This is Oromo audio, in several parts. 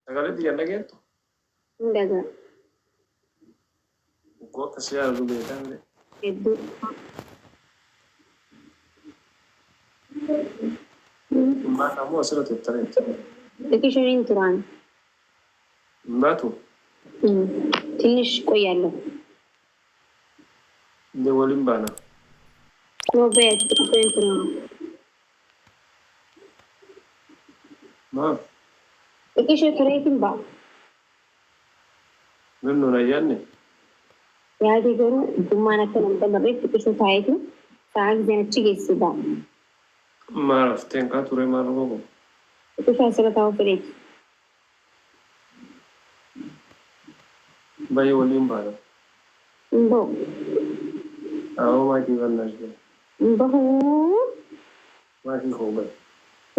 Sagalee biyya dhageettu Ndaga. goota si yaadu beekamne. Hedduu. Mbata moo asirratti tareetti. Vakeeshiniin turaan. Mbatu ትንሽ ቆያለሁ። እንደ ወሊም ባና ኖቤት እንትን ነው ማ vakeeshin tureetiin ba. ምን ነው ያኔ Yaadii garuu dhummaan akka nama dabarreetti vakeeshin taayeetiin sa'a gizeenachi geessisa. maaf tenka ture maal gogo Vakeeshin asirra taa'uu fedheeti. bayi waliim baana Mboo. awo maaki bannash be Mboo. maaki ko bay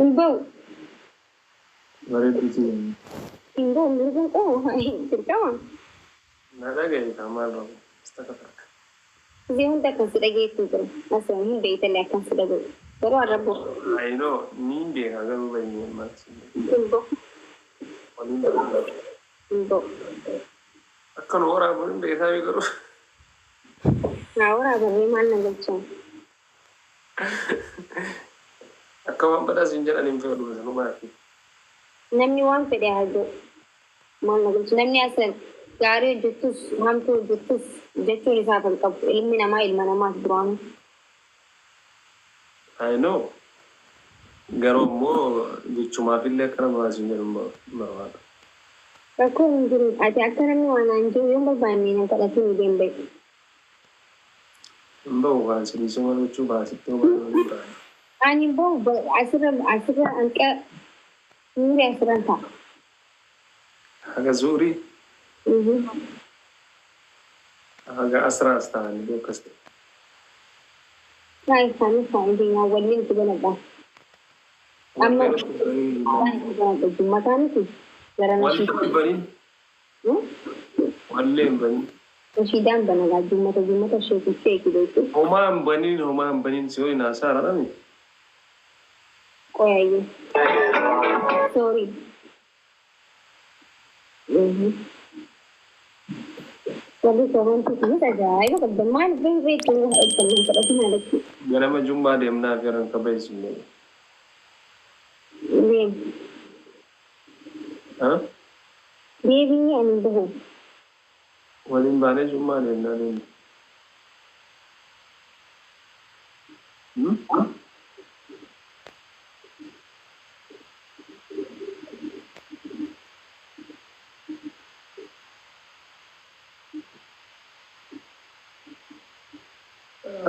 Mboo. bare biti Mboo mboo oh dirqama. nada gay kamal ro istakata Zee hunda kan si dhageettu jiru. Asirra hunda itallee akkan si dhaga'u. Garuu arrabbu. I know ninde hagaru bay ni matsi Mboo. waliim baana Mboo. akkan wara mun be tawi garu Naa waraabamee maal na galchan. akka waan bada sinjana nim fe du sanu maaki Namni waan fedhe haa jiru. Maal na galchu. Namni asirra gaarii hojjettus hamtuu hojjettus jechuun isaa kan qabu. Ilmi namaa ilma namaas duraanu. I know garuu immoo jechumaaf illee akkana baasin jedhu barbaada. Rakkoo hin jiru. Ati akka namni waan aan jiru yoo barbaanne na kadhatuu ni deemee. Mbau baasii suma lucu baasitti barbaada. Ani boo asirra hanqa nuuri asirran ta'a. Haga zuuri haga asraas ta'anii bakkas ta'e. Naa isaanii faayidaa waliin itti galadha. Amma mataan kun gara Wallee hin baniin wallee hin baniin nashiidaan banagaa jummata sheekitti eegileetu homaa hin baniin si ho'i naasaa radhame. qoyayyee. Sorry. Walli sobantu kunis ajaa'iba qabda. Maal beektu kan kadhatu maalatti? Ganama jummaa deemnaa fi ranka baay'isuu Deebii ani bahu. waliin baanee jummaa deemnaa deemna.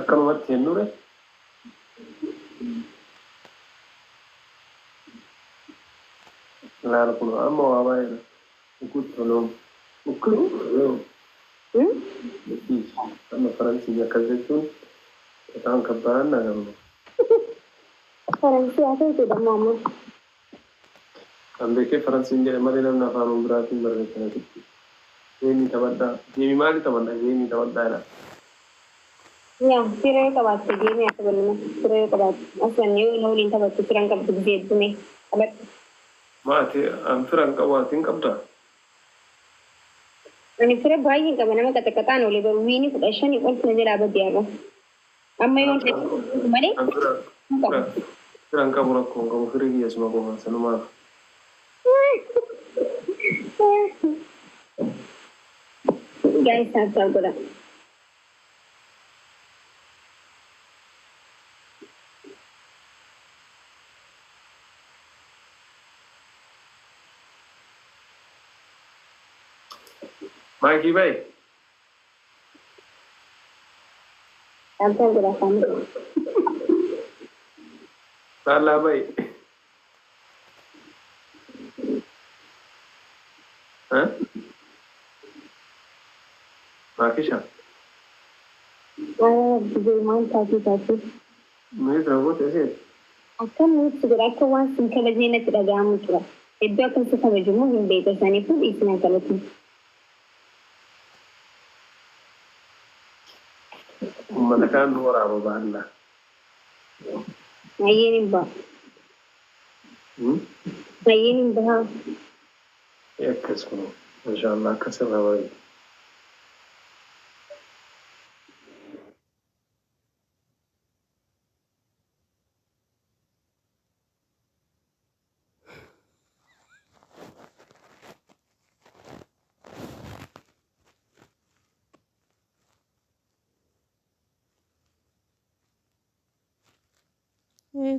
Akkanumatti hin dure laala kun amma waa baay'eedha. Ukutoloom ukutoloom amma Faransii akkas jechuun afaan kabbaraan nagamu. Faransii haa ta'u jedhamu amma. Kan beekee Faransiin jedhe malee namni afaan biraatiin barreeffame jechuudha. Geemii taphadhaa. Geemii maali taphadhaa? Geemii taphadhaa jedha. Yaa siree qabaatte deemee akka bal'ina siree qabaatte aswan yoo inni waliin taphattu firan qabdu gisee heddume qabadhu. Maati an firan qabu ati hin qabdaa? Ani fira baay'een qaba nama qaxaqaxaan olee garuu wiini 15 ol na jalaa badee arra. Amma yoo malee An firan qabu rakkoon qabu firii kiyyaasuma qofa sanumaaf. Guys, that's all good. Maakii baay'ee. That's all good. Family. Saala baay'ee. Maakisha. Gurmaan taasii. Mees raawwate asii. Akka nuti jira akka waan sin kabajee natti dhaga'amu jira. Iddoo akkasii kabajamu hin beeku isaanii fi dhiisnaa qabatu. Uummata kaan nu waraaba baallaa. Mayyeen hin baha. Mayyeen hin baha. يكسبوا إن شاء الله كسرها وين.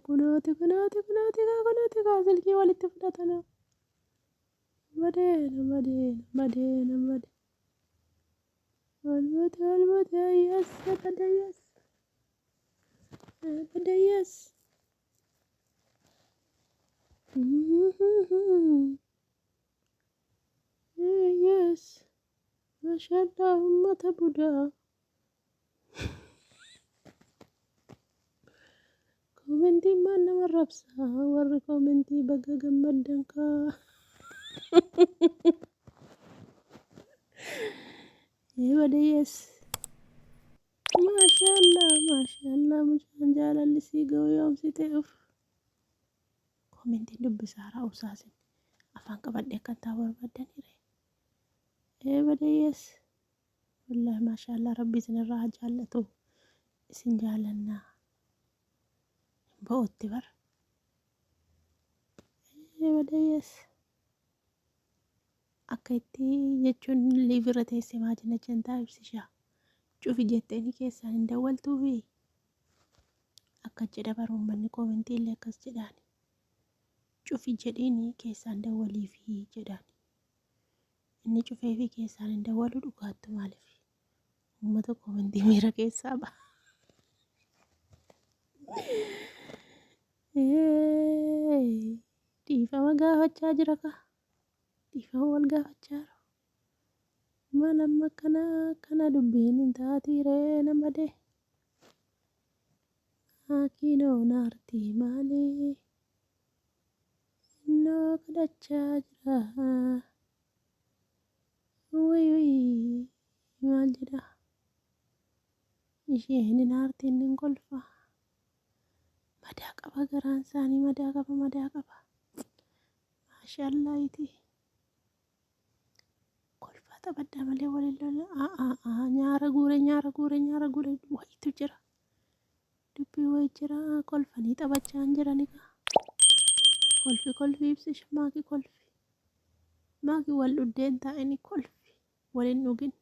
كناتي سلكي والاتفلتنا بدينا والبدا يس بدا يس يس ما شاء الله أمة بدا كومنتي ما نمر ربسا ور كومنتي بقى جمدنكا بدا يس ما شاء الله مجان جال اللي سيقو يوم سيتعف كومنتي دب سارة أساسا أفان كبدي كان تاور بدني ري بدا يس والله ما شاء الله ربي سنراها جالته اسن جالنا بأوتي بر بدا يس akkaitti jechuun liivira teessee maajina jantaa ibsishaa cufi jetteeni keessaan hin dawwaltuufi akka jedha barummanni koomentii illee akkas jedhaani cufi jedhiini keessaan dawwaliifi jedhaani inni cufeefi keessaan hin dawwalu dhugaattu maaliif uummata koomentii miira keessaa ba'a dhiifama gaafachaa jira ka dhiifama wal gaafachaa jiru maal amma kana dubbiin hin taatiiree namadee Akinoo naartii maalee innoo kadhachaa jira wayii maal jedha isheen naartiin nin kolfa madaa qaba garaan isaanii madaa qaba maashaallaahiti kolfaa taphadhaa malee waliin lola nyaara guure wayitu jira dubbii wayi jira kolfanii taphachaa hin jirani kolfi ibsisha maaki wal dhuddeen taa'ini kolfi waliin dhugin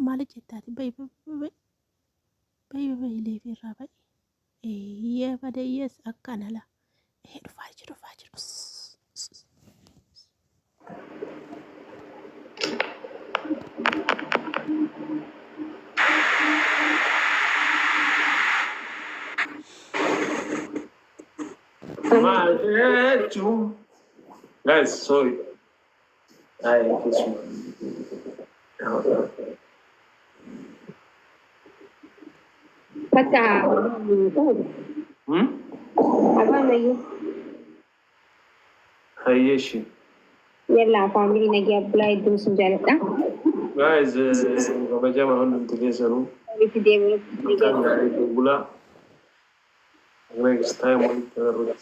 maali jettaati bayi leefirraa bayi eeyyee badayyees akkana la dhufaa jiru Guys, sorry. Basta abang lagi. Hayeshi. Yalla family nagi apply dun sunjalata. Guys, kabajama honum tugesaru. Video Gula. Next time on